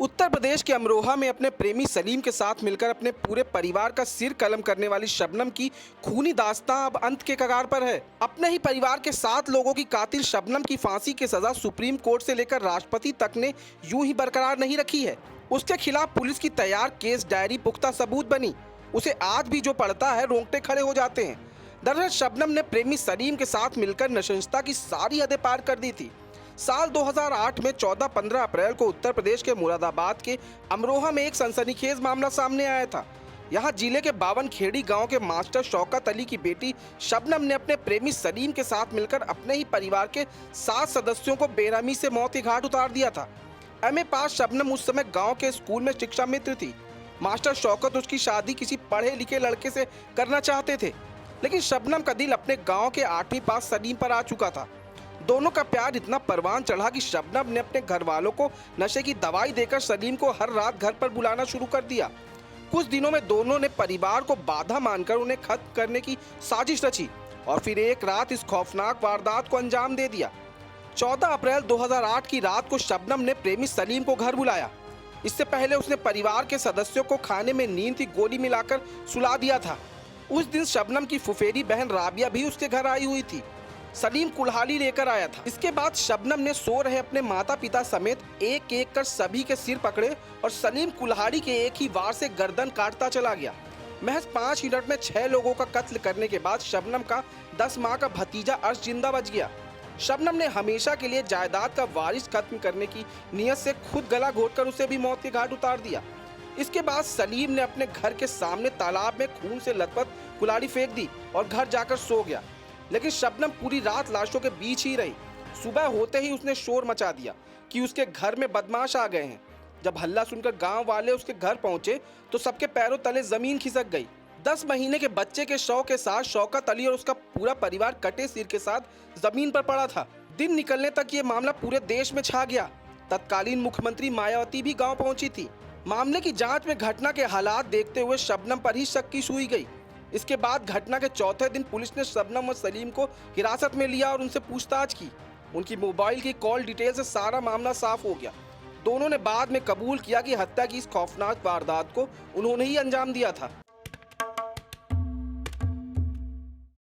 उत्तर प्रदेश के अमरोहा में अपने प्रेमी सलीम के साथ मिलकर अपने पूरे परिवार का सिर कलम करने वाली शबनम की खूनी दास्तां अब अंत के कगार पर है। अपने ही परिवार के 7 लोगों की कातिल शबनम की फांसी की सजा सुप्रीम कोर्ट से लेकर राष्ट्रपति तक ने यूं ही बरकरार नहीं रखी है। उसके खिलाफ पुलिस की तैयार केस डायरी पुख्ता सबूत बनी। उसे आज भी जो पढ़ता है रोंगटे खड़े हो जाते हैं। दरअसल शबनम ने प्रेमी सलीम के साथ मिलकर नशंसता की सारी हदें पार कर दी थी। साल 2008 में 14-15 अप्रैल को उत्तर प्रदेश के मुरादाबाद के अमरोहा में एक सनसनीखेज मामला सामने आया था। यहां जिले के बावनखेड़ी गांव के मास्टर शौकत अली की बेटी शबनम ने अपने प्रेमी सलीम के साथ मिलकर अपने ही परिवार के 7 सदस्यों को बेरहमी से मौत के घाट उतार दिया था। एमए पास शबनम उस समय गांव के स्कूल में शिक्षा मित्र थी। मास्टर शौकत उसकी शादी किसी पढ़े लिखे लड़के से करना चाहते थे, लेकिन शबनम का दिल अपने गांव के 8वीं पास सलीम पर आ चुका था। दोनों का प्यार इतना परवान चढ़ा कि शबनम ने अपने घर वालों को नशे की दवाई देकर सलीम को हर रात घर पर बुलाना शुरू कर दिया। कुछ दिनों में दोनों ने परिवार को बाधा मानकर उन्हें खत्म करने की साजिश रची और फिर एक रात इस खौफनाक वारदात को अंजाम दे दिया। 14 अप्रैल 2008 की रात को शबनम ने प्रेमी सलीम को घर बुलाया। इससे पहले उसने परिवार के सदस्यों को खाने में नींद की गोली मिलाकर सुला दिया था। उस दिन शबनम की फुफेरी बहन राबिया भी उसके घर आई हुई थी। सलीम कुल्हाड़ी लेकर आया था। इसके बाद शबनम ने सो रहे अपने माता पिता समेत एक एक कर सभी के सिर पकड़े और सलीम कुल्हाड़ी के एक ही वार से गर्दन काटता चला गया। महज 5 मिनट में 6 लोगों का कत्ल करने के बाद शबनम का 10 माह का भतीजा अर्श जिंदा बच गया। शबनम ने हमेशा के लिए जायदाद का वारिस खत्म करने की नीयत से खुद गला घोटकर उसे भी मौत के घाट उतार दिया। इसके बाद सलीम ने अपने घर के सामने तालाब में खून से लथपथ कुल्हाड़ी फेंक दी और घर जाकर सो गया। लेकिन शबनम पूरी रात लाशों के बीच ही रही। सुबह होते ही उसने शोर मचा दिया कि उसके घर में बदमाश आ गए हैं। जब हल्ला सुनकर गांव वाले उसके घर पहुंचे तो सबके पैरों तले जमीन खिसक गई। 10 महीने के बच्चे के शव के साथ शौकत अली और उसका पूरा परिवार कटे सिर के साथ जमीन पर पड़ा था। दिन निकलने तक ये मामला पूरे देश में छा गया। तत्कालीन मुख्यमंत्री मायावती भी गाँव पहुंची थी। मामले की जाँच में घटना के हालात देखते हुए शबनम पर ही शक की सुई गई। इसके बाद घटना के चौथे दिन पुलिस ने शबनम और सलीम को हिरासत में लिया और उनसे पूछताछ की। उनकी मोबाइल की कॉल डिटेल से सारा मामला साफ हो गया। दोनों ने बाद में कबूल किया कि हत्या की इस खौफनाक वारदात को उन्होंने ही अंजाम दिया था।